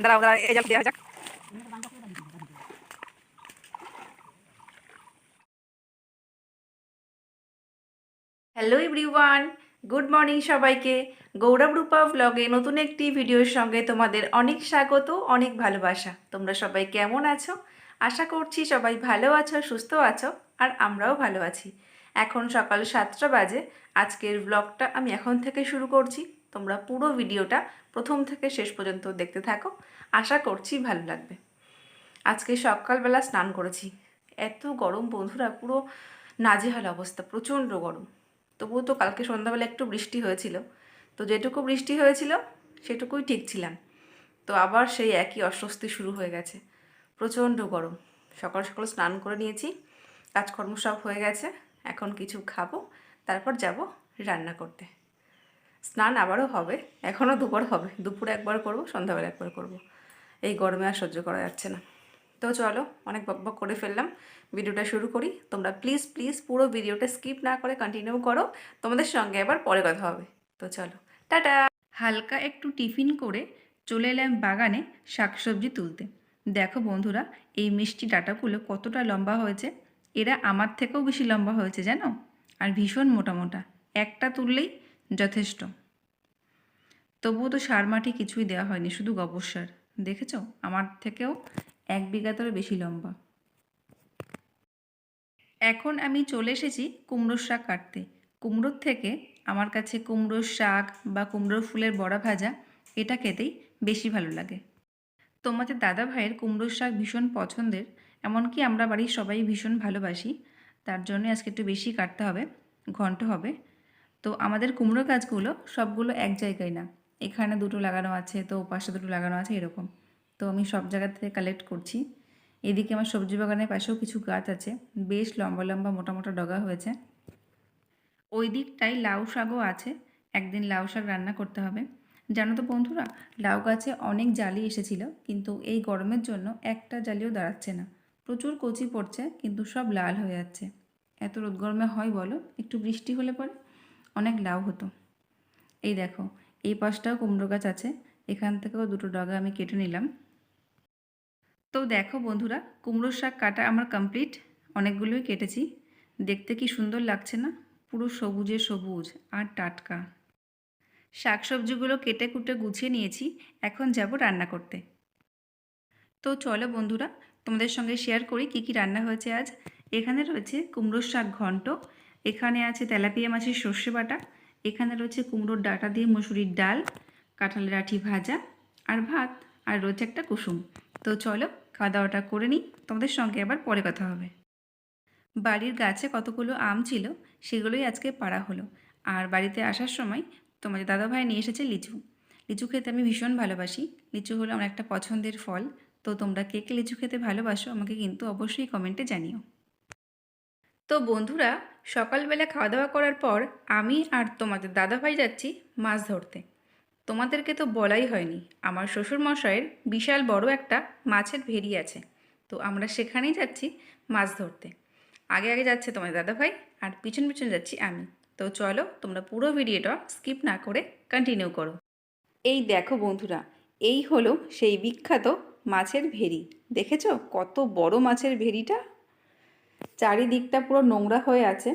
দাঁড়াও দাঁড়াও, এই জল দেওয়া যাক। হ্যালো এভরিওয়ান, গুড মর্নিং সবাইকে। গৌরব রূপা ব্লগে নতুন একটি ভিডিওর সঙ্গে তোমাদের অনেক স্বাগত, অনেক ভালোবাসা। তোমরা সবাই কেমন আছো? আশা করছি সবাই ভালো আছো, সুস্থ আছো, আর আমরাও ভালো আছি। এখন সকাল 7টা বাজে। আজকের ব্লগটা আমি এখন থেকে শুরু করছি। তোমরা পুরো ভিডিওটা প্রথম থেকে শেষ পর্যন্ত দেখতে থাকো, আশা করছি ভালো লাগবে। আজকে সকালবেলা স্নান করেছি। এত গরম বন্ধুরা, পুরো নাজেহাল অবস্থা, প্রচণ্ড গরম। তবুও তো কালকে সন্ধ্যাবেলা একটু বৃষ্টি হয়েছিল, তো যেটুকু বৃষ্টি হয়েছিল সেটুকুই ঠিক ছিলাম। তো আবার সেই একই অস্বস্তি শুরু হয়ে গেছে, প্রচণ্ড গরম। সকাল সকাল স্নান করে নিয়েছি, কাজকর্ম সব হয়ে গেছে। এখন কিছু খাবো, তারপর যাব রান্না করতে। স্নান আবারও হবে, এখনও দুবার হবে, দুপুরে একবার করব, সন্ধ্যাবেলা একবার করব। এই গরমে আর সহ্য করা যাচ্ছে না। তো চলো, অনেক বকবক করে ফেললাম, ভিডিওটা শুরু করি। তোমরা প্লিজ প্লিজ পুরো ভিডিওটা স্কিপ না করে কন্টিনিউ করো, তোমাদের সঙ্গে আবার পরে কথা হবে। তো চলো, টাটা। হালকা একটু টিফিন করে চলে এলাম বাগানে শাকসবজি তুলতে। দেখো বন্ধুরা, এই মিষ্টি ডাঁটাগুলো কতটা লম্বা হয়েছে। এরা আমার থেকেও বেশি লম্বা হয়েছে জানো, আর ভীষণ মোটা মোটা। একটা তুললেই যথেষ্ট। তবুও তো সার মাটি কিছুই দেওয়া হয়নি, শুধু গোবর সার। দেখেছো, আমার থেকেও 1 বিঘাতেরও বেশি লম্বা। এখন আমি চলে এসেছি কুমড়োর শাক কাটতে। কুমড়োর থেকে আমার কাছে কুমড়োর শাক বা কুমড়োর ফুলের বড়া ভাজা এটা খেতেই বেশি ভালো লাগে। তোমাদের দাদা ভাইয়ের কুমড়োর শাক ভীষণ পছন্দের, এমনকি আমরা বাড়ির সবাই ভীষণ ভালোবাসি। তার জন্য আজকে একটু বেশি কাটতে হবে, ঘন্ট হবে। তো আমাদের কুমড়ো গাছগুলো সবগুলো এক জায়গায় না, এখানে দুটো লাগানো আছে, তো পাশে দুটো লাগানো আছে, এরকম। তো আমি সব জায়গা থেকে কালেক্ট করছি। এদিকে আমার সবজি বাগানের পাশেও কিছু গাছ আছে, বেশ লম্বা লম্বা মোটা মোটা ডগা হয়েছে। ওই দিকটায় লাউ শাকও আছে, একদিন লাউ শাক রান্না করতে হবে। জানো তো বন্ধুরা, লাউ গাছে অনেক জালি এসেছিল, কিন্তু এই গরমের জন্য একটা জালিও দাঁড়াচ্ছে না। প্রচুর কচি পড়ছে, কিন্তু সব লাল হয়ে যাচ্ছে। এত রোদ গরমে হয় বলো, একটু বৃষ্টি হলে পরে অনেক লাউ হতো। এই দেখো, এই পাশটাও কুমড়ো গাছ আছে, এখান থেকেও দুটো ডগা আমি কেটে নিলাম। তো দেখো বন্ধুরা, কুমড়োর শাক কাটা আমার কমপ্লিট, অনেকগুলোই কেটেছি। দেখতে কি সুন্দর লাগছে না, পুরো সবুজে সবুজ আর টাটকা। শাকসবজিগুলো কেটে কুটে গুছিয়ে নিয়েছি, এখন যাব রান্না করতে। তো চলো বন্ধুরা, তোমাদের সঙ্গে শেয়ার করি কী কী রান্না হয়েছে আজ। এখানে রয়েছে কুমড়োর শাক ঘন্ট, এখানে আছে তেলাপিয়া মাছের সর্ষে বাটা, এখানে রয়েছে কুমড়োর ডাঁটা দিয়ে মুসুরির ডাল, কাঁঠালের আঁটি ভাজা, আর ভাত, আর রয়েছে একটা কুসুম। তো চলো খাওয়া দাওয়াটা করে নিই, তোমাদের সঙ্গে আবার পরে কথা হবে। বাড়ির গাছে কতগুলো আম ছিল, সেগুলোই আজকে পাড়া হলো। আর বাড়িতে আসার সময় তোমাদের দাদাভাই নিয়ে এসেছে লিচু। লিচু খেতে আমি ভীষণ ভালোবাসি, লিচু হলো আমার একটা পছন্দের ফল। তো তোমরা কে কে লিচু খেতে ভালোবাসো আমাকে কিন্তু অবশ্যই কমেন্টে জানিও। তো বন্ধুরা, সকালবেলা খাওয়া দাওয়া করার পর আমি আর তোমাদের দাদাভাই যাচ্ছি মাছ ধরতে। তোমাদেরকে তো বলাই হয়নি, আমার শ্বশুরমশাইয়ের বিশাল বড় একটা মাছের ভেড়ি আছে। তো আমরা সেখানেই যাচ্ছি মাছ ধরতে। আগে আগে যাচ্ছে তোমার দাদাভাই, আর পিছন পিছন যাচ্ছি আমি। তো চলো, তোমরা পুরো ভিডিওটা স্কিপ না করে কন্টিনিউ করো। এই দেখো বন্ধুরা, এই হলো সেই বিখ্যাত মাছের ভেড়ি। দেখেছো কত বড় মাছের ভেড়িটা, চারিদিকটা পুরো নোংরা হয়ে আছে।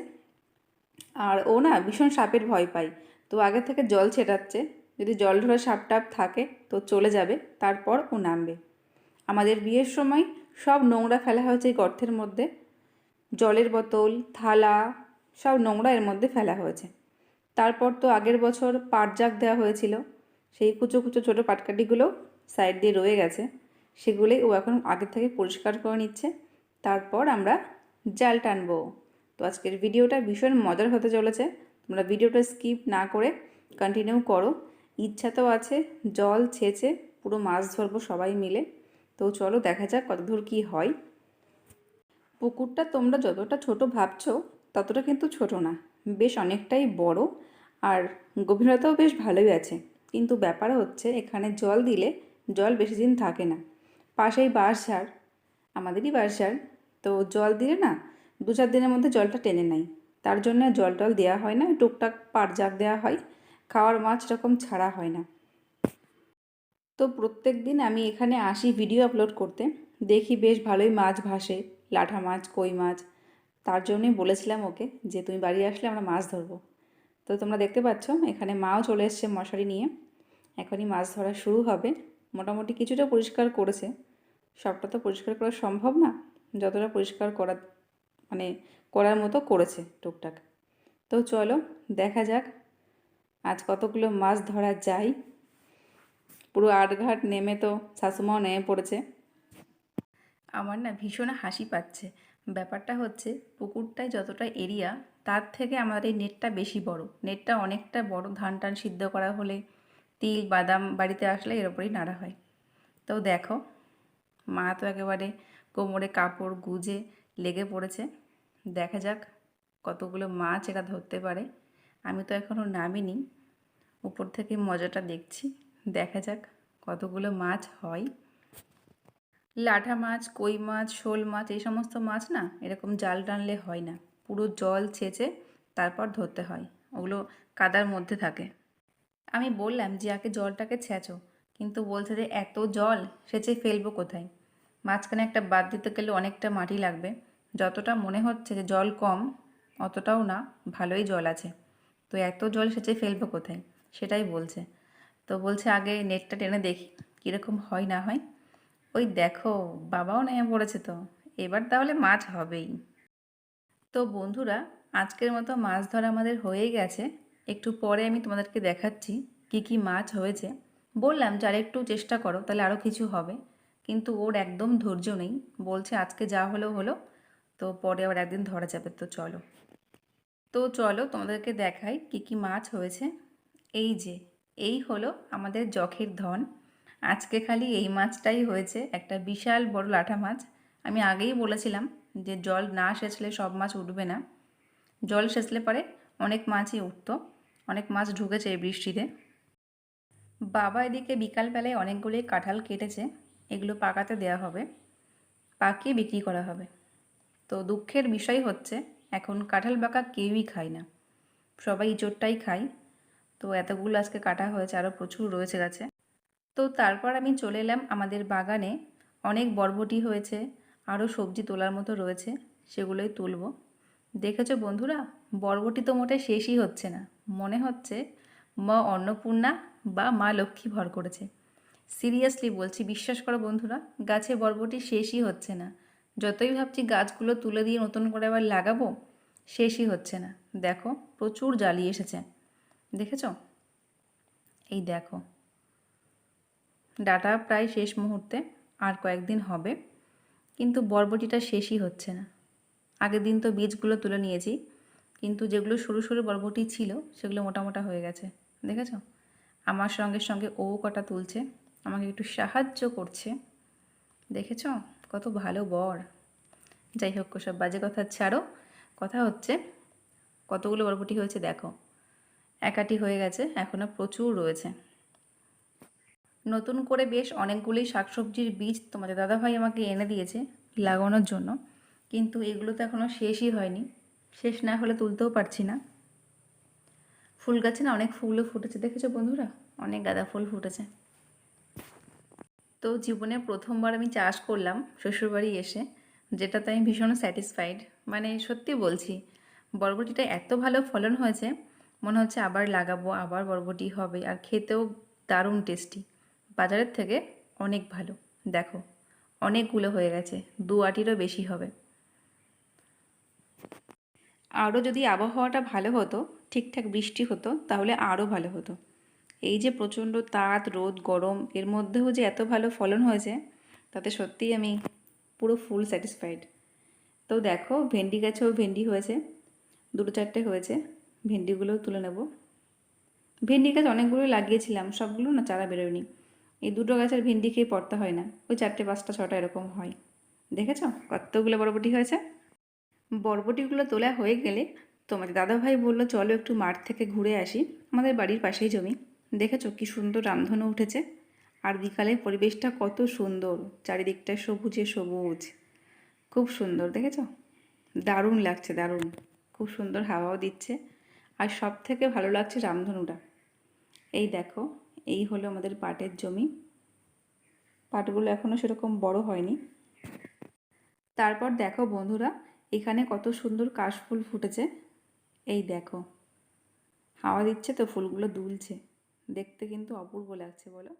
আর ও না ভীষণ সাপের ভয় পায়, তো আগে থেকে জল ছেটাচ্ছে। যদি জল ধরে সাপ টাপ থাকে তো চলে যাবে, তারপর ও নামবে। আমাদের বিয়ের সময় সব নোংরা ফেলা হয়েছে এই গর্তের মধ্যে, জলের বোতল থালা সব নোংরা এর মধ্যে ফেলা হয়েছে। তারপর তো আগের বছর পাট জাগ দেওয়া হয়েছিল, সেই কুচো কুচো ছোটো পাটকাঠিগুলো সাইড দিয়ে রয়ে গেছে, সেগুলোই ও এখন আগে থেকে পরিষ্কার করে নিচ্ছে। তারপর আমরা জাল টানবো। তো আজকের ভিডিওটা ভীষণ মজার হতে চলেছে, তোমরা ভিডিওটা স্কিপ না করে কন্টিনিউ করো। ইচ্ছা তো আছে জল ছেঁচে পুরো মাছ ধরবো সবাই মিলে। তো চলো দেখা যাক কতদূর কী হয়। পুকুরটা তোমরা যতটা ছোট ভাবছো ততটা কিন্তু ছোট না, বেশ অনেকটাই বড়, আর গভীরতাও বেশ ভালোই আছে। কিন্তু ব্যাপার হচ্ছে এখানে জল দিলে জল বেশি দিন থাকে না। পাশেই বাঁশঝাড়, আমাদেরই বাঁশঝাড়, তো জল দিলে না 2-4 দিনের মধ্যে জলটা টেনে নেয়। তার জন্য জল টল দেওয়া হয় না, টুকটাক পাট জাগ দেওয়া হয়, খাওয়ার মাছ এরকম ছাড়া হয় না। তো প্রত্যেক দিন আমি এখানে আসি ভিডিও আপলোড করতে, দেখি বেশ ভালোই মাছ ভাসে, লাঠা মাছ, কই মাছ। তার জন্যই বলেছিলাম ওকে যে তুমি বাড়ি আসলে আমরা মাছ ধরবো। তো তোমরা দেখতে পাচ্ছ এখানে মাও চলে এসছে মশারি নিয়ে, এখনই মাছ ধরা শুরু হবে। মোটামুটি কিছুটা পরিষ্কার করেছে, সবটা তো পরিষ্কার করা সম্ভব না, যতটা পরিষ্কার মানে করার মতো করেছে টুকটাক। তো চলো দেখা যাক আজ কতগুলো মাছ ধরা যায়। পুরো আটঘাট নেমে তো শাশুমাও নেমে পড়েছে। আমার না ভীষণ হাসি পাচ্ছে। ব্যাপারটা হচ্ছে পুকুরটায় যতটা এরিয়া তার থেকে আমাদের এই নেটটা বেশি বড়। নেটটা অনেকটা বড়, ধান টান সিদ্ধ করা হলে, তিল বাদাম বাড়িতে আসলে এর ওপরেই নাড়া হয়। তো দেখো মা তো একেবারে কোমরে কাপড় গুজে লেগে পড়েছে। দেখা যাক কতগুলো মাছ এরা ধরতে পারে। আমি তো এখনও নামিনি, উপর থেকে মজাটা দেখছি। দেখা যাক কতগুলো মাছ হয়। লাঠা মাছ, কই মাছ, শোল মাছ, এই সমস্ত মাছ না এরকম জাল টানলে হয় না, পুরো জল ছেঁচে তারপর ধরতে হয়, ওগুলো কাদার মধ্যে থাকে। আমি বললাম যে আগে জলটাকে ছেঁচো, কিন্তু বলছে যে এত জল সেচে ফেলবো কোথায়, মাঝখানে একটা বাদ দিতে গেলে অনেকটা মাটি লাগবে, যতটা মনে হচ্ছে যে জল কম অতটাও না, ভালোই জল আছে, তো এত জল সেচে ফেলবো কোথায় সেটাই বলছে। তো বলছে আগে নেটটা টেনে দেখি কীরকম হয় না হয়। ওই দেখো বাবাও নেমে পড়েছে, তো এবার তাহলে মাছ হবেই। তো বন্ধুরা আজকের মতো মাছ ধরা আমাদের হয়েই গেছে। একটু পরে আমি তোমাদেরকে দেখাচ্ছি কি কি মাছ হয়েছে। বললাম যে আরেকটু চেষ্টা করো তাহলে আরও কিছু হবে, কিন্তু ওর একদম ধৈর্য নেই, বলছে আজকে যা হলো হলো, তো পরে আবার একদিন ধরা যাবে। তো চলো তোমাদেরকে দেখাই কি কি মাছ হয়েছে। এই যে এই হলো আমাদের জখের ধন। আজকে খালি এই মাছটাই হয়েছে, একটা বিশাল বড় লাঠা মাছ। আমি আগেই বলেছিলাম যে জল না সেচলে সব মাছ উঠবে না, জল সেচলে পরে অনেক মাছই উঠতো, অনেক মাছ ঢুকেছে এই বৃষ্টিতে। বাবা এদিকে বিকালবেলায় অনেকগুলোই কাঁঠাল কেটেছে, এগুলো পাকাতে দেওয়া হবে, পাকিয়ে বিক্রি করা হবে। তো দুঃখের বিষয় হচ্ছে এখন কাঁঠাল পাকা কেউই খায় না, সবাই ইঁচড়টাই খায়। তো এতগুলো আজকে কাটা হয়েছে, আরও প্রচুর রয়েছে গাছে। তো তারপর আমি চলে এলাম আমাদের বাগানে, অনেক বরবটি হয়েছে, আরও সবজি তোলার মতো রয়েছে, সেগুলোই তুলব। দেখেছো বন্ধুরা বরবটি তো মোটে শেষই হচ্ছে না, মনে হচ্ছে মা অন্নপূর্ণা বা মা লক্ষ্মী ভর করেছে। সিরিয়াসলি বলছি, বিশ্বাস করো বন্ধুরা, গাছে বরবটি শেষই হচ্ছে না। যতই ভাবছি গাছগুলো তুলে দিয়ে নতুন করে আবার লাগাবো, শেষই হচ্ছে না। দেখো প্রচুর জালি এসেছে, দেখেছো? এই দেখো ডাটা প্রায় শেষ মুহূর্তে, আর কয়েকদিন হবে, কিন্তু বরবটিটা শেষই হচ্ছে না। আগের দিন তো বীজগুলো তুলে নিয়েছি, কিন্তু যেগুলো সরু সরু বরবটি ছিল সেগুলো মোটা মোটা হয়ে গেছে, দেখেছো? আমার সঙ্গে সঙ্গে ও কটা তুলছে, আমাকে একটু সাহায্য করছে, দেখেছো কত ভালো বর। যাই হোক ওসব বাজে কথা ছাড়ো, কথা হচ্ছে কতগুলো বরবটি হয়েছে দেখো, একাটি হয়ে গেছে, এখনও প্রচুর রয়েছে। নতুন করে বেশ অনেকগুলোই শাকসবজির বীজ তোমাদের দাদাভাই আমাকে এনে দিয়েছে লাগানোর জন্য, কিন্তু এগুলো তো এখনও শেষই হয়নি, শেষ না হলে তুলতেও পারছি না। ফুল গাছে না অনেক ফুলও ফুটেছে, দেখেছো বন্ধুরা, অনেক গাঁদা ফুল ফুটেছে। তো জীবনে প্রথমবার আমি চাষ করলাম শ্বশুরবাড়ি এসে, যেটাতে আমি ভীষণ স্যাটিসফাইড। মানে সত্যি বলছি, বরবটিটা এত ভালো ফলন হয়েছে, মনে হচ্ছে আবার লাগাবো, আবার বরবটি হবে, আর খেতেও দারুণ টেস্টি, বাজারের থেকে অনেক ভালো। দেখো অনেকগুলো হয়ে গেছে, 2 আটিরও বেশি হবে। আরও যদি আবহাওয়াটা ভালো হতো, ঠিকঠাক বৃষ্টি হতো, তাহলে আরও ভালো হতো। এই যে প্রচণ্ড তাত রোদ গরম, এর মধ্যেও যে এত ভালো ফলন হয়েছে, তাতে সত্যিই আমি পুরো ফুল স্যাটিসফাইড। তো দেখো ভেন্ডি গাছেও ভেন্ডি হয়েছে, 2-4টে হয়েছে, ভেন্ডিগুলোও তুলে নেব। ভেন্ডি গাছ অনেকগুলো লাগিয়েছিলাম, সবগুলো না চারা বেরোয়নি, এই 2টো গাছের ভেন্ডি খেয়ে পড়তে হয় না, ওই 4টে 5টা 6টা এরকম হয়। দেখেছো কতগুলো বরবটি হয়েছে। বরবটিগুলো তোলা হয়ে গেলে তোমাদের দাদাভাই বললো চলো একটু মাঠ থেকে ঘুরে আসি, আমাদের বাড়ির পাশেই জমি। দেখেছো কি সুন্দর রামধনু উঠেছে, আর বিকালে পরিবেশটা কত সুন্দর, চারিদিকটা সবুজে সবুজ, খুব সুন্দর, দেখেছো? দারুণ লাগছে, দারুণ, খুব সুন্দর হাওয়াও দিচ্ছে, আর সব থেকে ভালো লাগছে রামধনুটা। এই দেখো এই হলো আমাদের পাটের জমি, পাটগুলো এখনও সেরকম বড় হয়নি। তারপর দেখো বন্ধুরা, এখানে কত সুন্দর কাশফুল ফুটেছে। এই দেখো, হাওয়া দিচ্ছে তো ফুলগুলো দুলছে, দেখতে কিন্তু অপূর্ব লাগছে বলো।